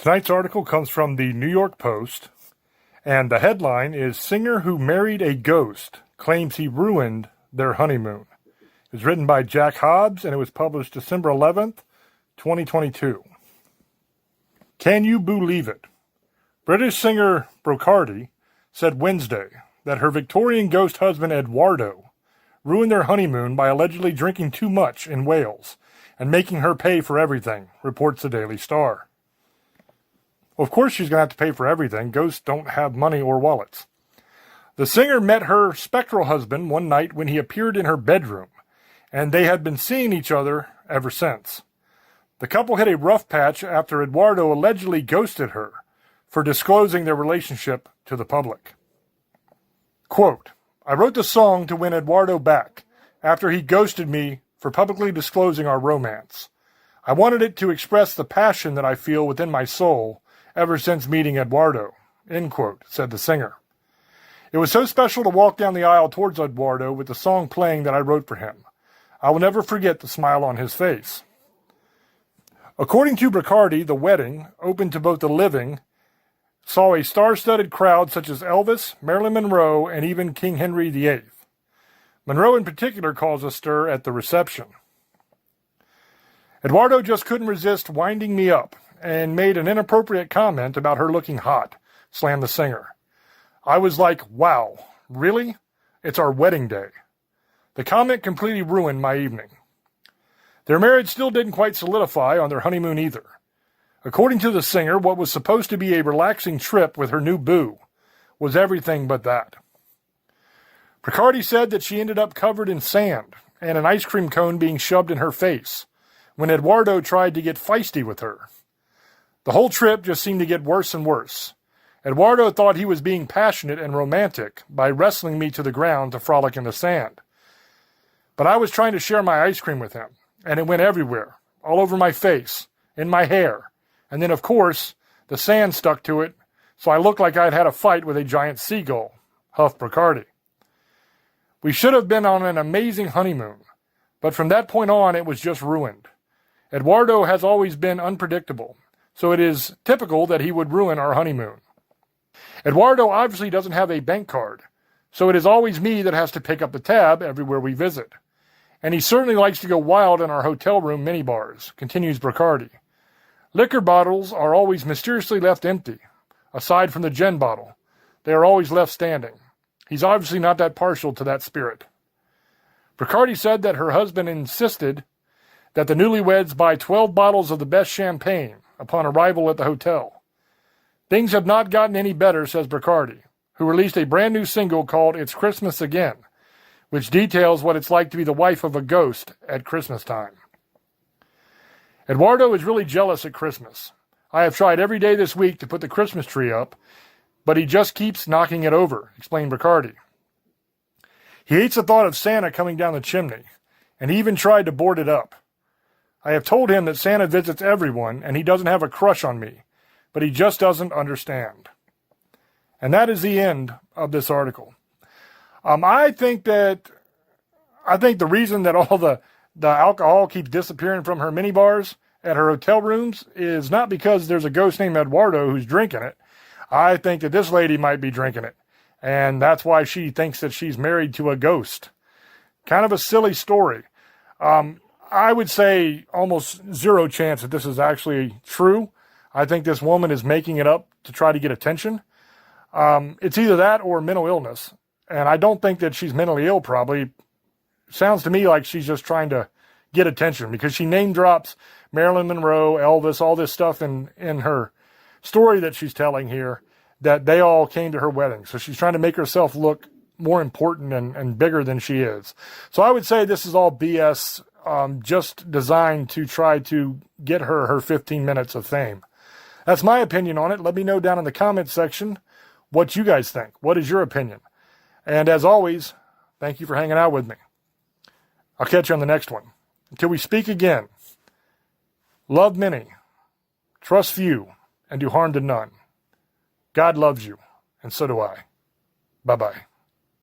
Tonight's article comes from the New York Post, and the headline is Singer Who Married a Ghost Claims He Ruined Their Honeymoon. It was written by Jack Hobbs, and it was published December 11th, 2022. Can you believe it? British singer Brocardi said Wednesday that her Victorian ghost husband Eduardo ruined their honeymoon by allegedly drinking too much in Wales and making her pay for everything, reports the Daily Star. Well, of course she's going to have to pay for everything. Ghosts don't have money or wallets. The singer met her spectral husband one night when he appeared in her bedroom, and they had been seeing each other ever since. The couple hit a rough patch after Eduardo allegedly ghosted her for disclosing their relationship to the public. Quote, I wrote the song to win Eduardo back after he ghosted me for publicly disclosing our romance. I wanted it to express the passion that I feel within my soul ever since meeting Eduardo, end quote, said the singer. It was so special to walk down the aisle towards Eduardo with the song playing that I wrote for him. I will never forget the smile on his face. According to Brocardi, the wedding, open to both the living, saw a star-studded crowd such as Elvis, Marilyn Monroe, and even King Henry VIII. Monroe in particular caused a stir at the reception. Eduardo just couldn't resist winding me up and made an inappropriate comment about her looking hot, slammed the singer. I was like, wow, really? It's our wedding day. The comment completely ruined my evening. Their marriage still didn't quite solidify on their honeymoon either. According to the singer, what was supposed to be a relaxing trip with her new boo was everything but that. Brocardi said that she ended up covered in sand and an ice cream cone being shoved in her face when Eduardo tried to get feisty with her. The whole trip just seemed to get worse and worse. Eduardo thought he was being passionate and romantic by wrestling me to the ground to frolic in the sand. But I was trying to share my ice cream with him, and it went everywhere, all over my face, in my hair. And then, of course, the sand stuck to it, so I looked like I'd had a fight with a giant seagull, huffed Brocardi. We should have been on an amazing honeymoon, but from that point on, it was just ruined. Eduardo has always been unpredictable, so it is typical that he would ruin our honeymoon. Eduardo obviously doesn't have a bank card, so it is always me that has to pick up the tab everywhere we visit. And he certainly likes to go wild in our hotel room minibars, continues Brocardi. Liquor bottles are always mysteriously left empty, aside from the gin bottle. They are always left standing. He's obviously not that partial to that spirit. Brocardi said that her husband insisted that the newlyweds buy 12 bottles of the best champagne upon arrival at the hotel. Things have not gotten any better, says Brocardi, who released a brand new single called It's Christmas Again, which details what it's like to be the wife of a ghost at Christmas time. Eduardo is really jealous at Christmas. I have tried every day this week to put the Christmas tree up, but he just keeps knocking it over, explained Brocardi. He hates the thought of Santa coming down the chimney, and he even tried to board it up. I have told him that Santa visits everyone, and he doesn't have a crush on me, but he just doesn't understand. And that is the end of this article. I think the reason that all the alcohol keeps disappearing from her minibars at her hotel rooms is not because there's a ghost named Eduardo who's drinking it. I think that this lady might be drinking it, and that's why she thinks that she's married to a ghost. Kind of a silly story. I would say almost zero chance that this is actually true. I think this woman is making it up to try to get attention. It's either that or mental illness. And I don't think that she's mentally ill, probably. Sounds to me like she's just trying to get attention because she name drops Marilyn Monroe, Elvis, all this stuff in her story that she's telling here, that they all came to her wedding. So she's trying to make herself look more important and bigger than she is. So I would say this is all BS, just designed to try to get her 15 minutes of fame. That's my opinion on it. Let me know down in the comments section what you guys think. What is your opinion? And as always, thank you for hanging out with me. I'll catch you on the next one. Until we speak again, love many, trust few, and do harm to none. God loves you, and so do I. Bye-bye.